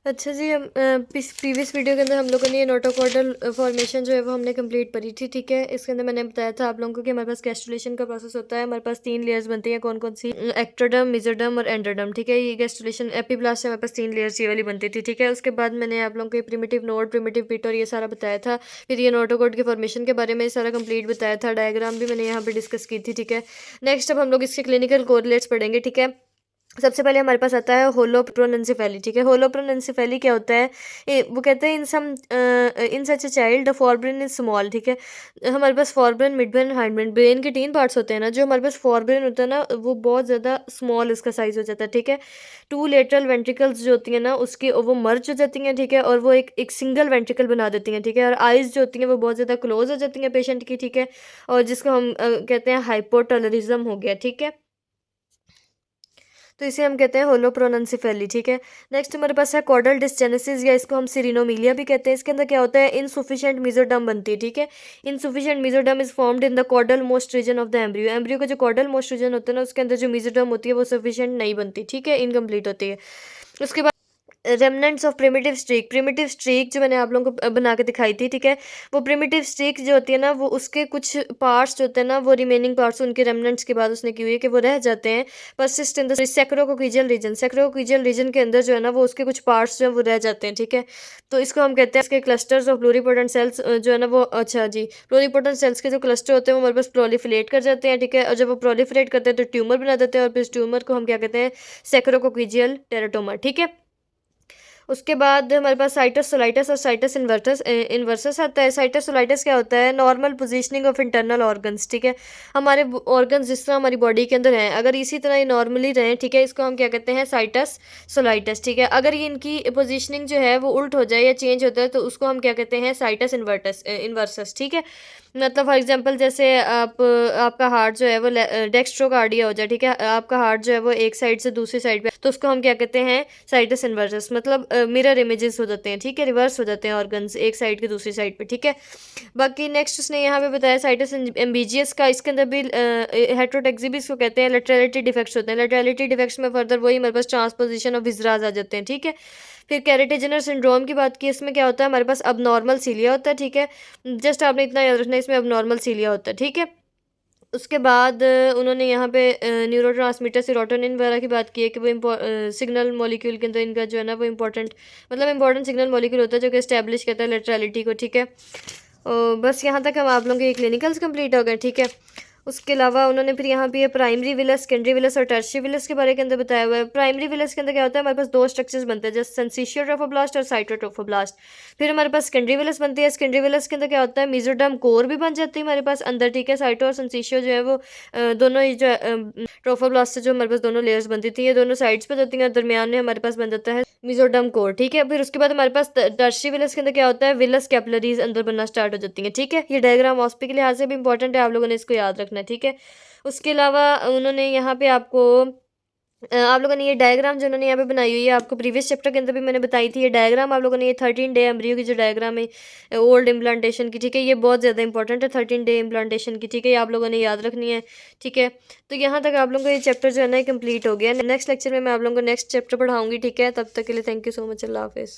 अच्छा जी, हम previous video के अंदर हम लोगों ने ये नोटोकॉर्डल फॉर्मेशन जो है वो हमने कंप्लीट करी थी। ठीक है, इसके अंदर मैंने बताया था आप लोगों को कि हमारे पास गैस्ट्रुलेशन का प्रोसेस होता है। हमारे पास 3 लेयर्स बनती हैं, कौन कौन सी? एक्टोडर्म, मेसोडर्म और एंडोडर्म। ठीक है, ये गैस्ट्रुलेशन एपिब्लास्ट से हमारे पास 3 लेयर्स ये वाली बनती थी। ठीक है, उसके बाद मैंने आप लोगों को प्रिमिटिव नोड, प्रिमिटिव पिट और ये सारा बताया था। फिर ये नोटोकॉर्ड के फॉर्मेशन के बारे में सारा कंप्लीट बताया था। डायग्राम भी मैंने यहाँ पर डिस्कस की थी। ठीक है, नेक्स्ट अब हम लोग इसके क्लिनिकल कोरिलेट्स पढ़ेंगे। ठीक है, सबसे पहले हमारे पास आता है होलोप्रोनेंसेफेली। ठीक है, होलोप्रोनेंसेफेली क्या होता है? वो कहते हैं in such a child forebrain is small. ठीक है, हमारे पास forebrain, mid brain, hind brain, brain के 3 पार्ट्स होते हैं ना। जो हमारे पास फोरब्रेन होता है ना वो बहुत ज़्यादा स्मॉल इसका साइज हो जाता है। ठीक है, 2 लेटरल वेंट्रिकल्स जो होती हैं ना उसकी वो मर्ज हो जाती हैं। ठीक है, और वो एक सिंगल वेंट्रिकल बना देती हैं। ठीक है, और आइज़ जो होती हैं वो बहुत ज़्यादा क्लोज हो जाती हैं पेशेंट की। ठीक है, और जिसको हम कहते हैं हाइपोटोलरिज्म हो गया। ठीक है, तो इसे हम कहते हैं होलोप्रोनेंसेफेली। ठीक है, नेक्स्ट हमारे पास है कॉर्डल डिसजेनेसिस या इसको हम सिरिनोमिलिया भी कहते हैं। इसके अंदर क्या होता है? इनसुफिशिएंट मेसोडर्म बनती है। ठीक है, insufficient mesoderm is formed in the caudal most region of the embryo. Embryo का जो कॉर्डल मोस्ट रीजन होता है ना उसके अंदर जो मेसोडर्म होती है वो सफिशिएंट नहीं बनती। ठीक है, इनकम्प्लीट होती है। उसके बाद रेमनेंट्स ऑफ प्रिमिटिव स्ट्रीक जो मैंने आप लोगों को बना के दिखाई थी। ठीक है, वो प्रिमिटिव स्ट्रीक जो होती है ना वो उसके कुछ पार्ट्स जो होते हैं ना वो रिमेनिंग पार्ट्स उनके रेमनेंट्स के बाद उसने की हुई है कि वो रह जाते हैं। Persist in the sacrococcygeal region. Sacrococcygeal region के अंदर जो है ना वो उसके कुछ पार्ट्स जो है वो रह जाते हैं। ठीक है, तो इसको हम कहते हैं इसके क्लस्टर्स ऑफ प्लूरिपोटेंट सेल्स जो है ना वो, अच्छा जी, प्लूरिपोटेंट सेल्स के जो क्लस्टर होते हैं वो हमारे पास प्रोलिफरेट कर जाते हैं। ठीक है, और जब वो प्रोलिफरेट करते हैं तो ट्यूमर बना देते हैं और फिर ट्यूमर को हम क्या कहते हैं? सैक्रोकोक्लियल टेराटोमा। ठीक है, उसके बाद हमारे पास साइटस सोलाइटस और साइटस इन्वर्टस इन्वर्सस आता है। साइटस सोलाइटस क्या होता है? Normal positioning of internal organs. ठीक है, हमारे ऑर्गन्स जिस तरह हमारी बॉडी के अंदर हैं अगर इसी तरह ये नॉर्मली रहें, ठीक है, इसको हम क्या कहते हैं? साइटस सोलाइटस। ठीक है, अगर ये इनकी पोजीशनिंग जो है वो उल्ट हो जाए या चेंज होता है तो उसको हम क्या कहते हैं? साइटस इन्वर्सस। ठीक है, मतलब फॉर एग्जांपल जैसे आपका हार्ट जो है वो डेक्स्ट्रोकार्डिया हो जाए। ठीक है, आपका हार्ट जो है वो एक साइड से दूसरी साइड पे, तो उसको हम क्या कहते हैं? साइटस इन्वर्सस। मतलब मिरर इमेजेस हो जाते हैं। ठीक है, रिवर्स हो जाते हैं ऑर्गन्स एक साइड के दूसरी साइड पे। ठीक है, बाकी नेक्स्ट उसने यहाँ पे बताया साइटस एम्बीजियस का। इसके अंदर भी हेट्रोटेक्सिबिस को कहते हैं। लेटरलिटी डिफेक्ट्स होते हैं। लेटरलिटी डिफेक्ट्स में फर्दर वही हमारे पास ट्रांसपोजिशन ऑफ विजराज आ जाते हैं। ठीक है, फिर कैरेटिजेनर सिंड्रोम की बात की। इसमें क्या होता है? हमारे पास अबनॉर्मल सीलिया होता है। ठीक है, जस्ट आपने इतना याद रखना है इसमें अबनॉर्मल सीलिया होता है। ठीक है, उसके बाद उन्होंने यहाँ पे न्यूरोट्रांसमीटर सेरोटोनिन वगैरह की बात की है कि वो सिग्नल मॉलिक्यूल के अंदर इनका जो है ना वो इंपॉर्टेंट सिग्नल मॉलिक्यूल होता है जो कि एस्टेब्लिश करता है लेटरलिटी को। ठीक है, बस यहाँ तक हम आप लोगों के क्लिनिकल्स कंप्लीट हो गए। ठीक है, उसके अलावा उन्होंने फिर यहाँ पे प्राइमरी विलस, सेकेंडरी विलस और टर्शियरी विलस के बारे के अंदर बताया हुआ है। प्राइमरी विलस के अंदर क्या होता है? हमारे पास 2 स्ट्रक्चर्स बनते हैं, जैसे सेंसिशियल ट्रोफोब्लास्ट और साइटोट्रोफोब्लास्ट। फिर हमारे पास सेकेंडरी विलस बनती है। सेकेंडरी विलस के अंदर क्या होता है? मेसोडर्म कोर भी बन जाती है हमारे पास अंदर। ठीक है, साइटो और सेंसिशियो जो है वो दोनों ही जो ट्रोफोब्लास्ट से जो हमारे पास दोनों लेयर्स बनती थी ये दोनों साइड्स पे जाती हैं, दरमियान में हमारे पास बन जाता है मेसोडर्म कोर। ठीक है, फिर उसके बाद हमारे पास टर्शियरी विलस के अंदर क्या होता है? विलस कैपिलरीज अंदर बनना स्टार्ट हो जाती हैं। ठीक है, ये डायग्राम ऑस्पी के लिहाज से भी इंपॉर्टेंट है, आप लोगों ने इसको याद रखना है। ठीक है, उसके अलावा उन्होंने यहाँ पे आपको आप लोगों ने ये डायग्राम जो उन्होंने यहाँ पे बनाई हुई है आपको प्रीवियस चैप्टर के अंदर भी मैंने बताई थी। ये डायग्राम आप लोगों ने ये 13 डे एम्ब्रियो की जो डायग्राम है ओल्ड इम्प्लांटेशन की। ठीक है, ये बहुत ज़्यादा इंपॉर्टेंट है 13 डे इम्प्लांटेशन की। ठीक है, ये आप लोगों ने याद रखनी है। ठीक है, तो यहाँ तक आप लोगों का ये चैप्टर जो है ना कंप्लीट हो गया। नेक्स्ट लेक्चर में मैं आप लोगों को नेक्स्ट चैप्टर पढ़ाऊंगी। ठीक है, तब तक के लिए थैंक यू सो मच। अल्लाह हाफिज़।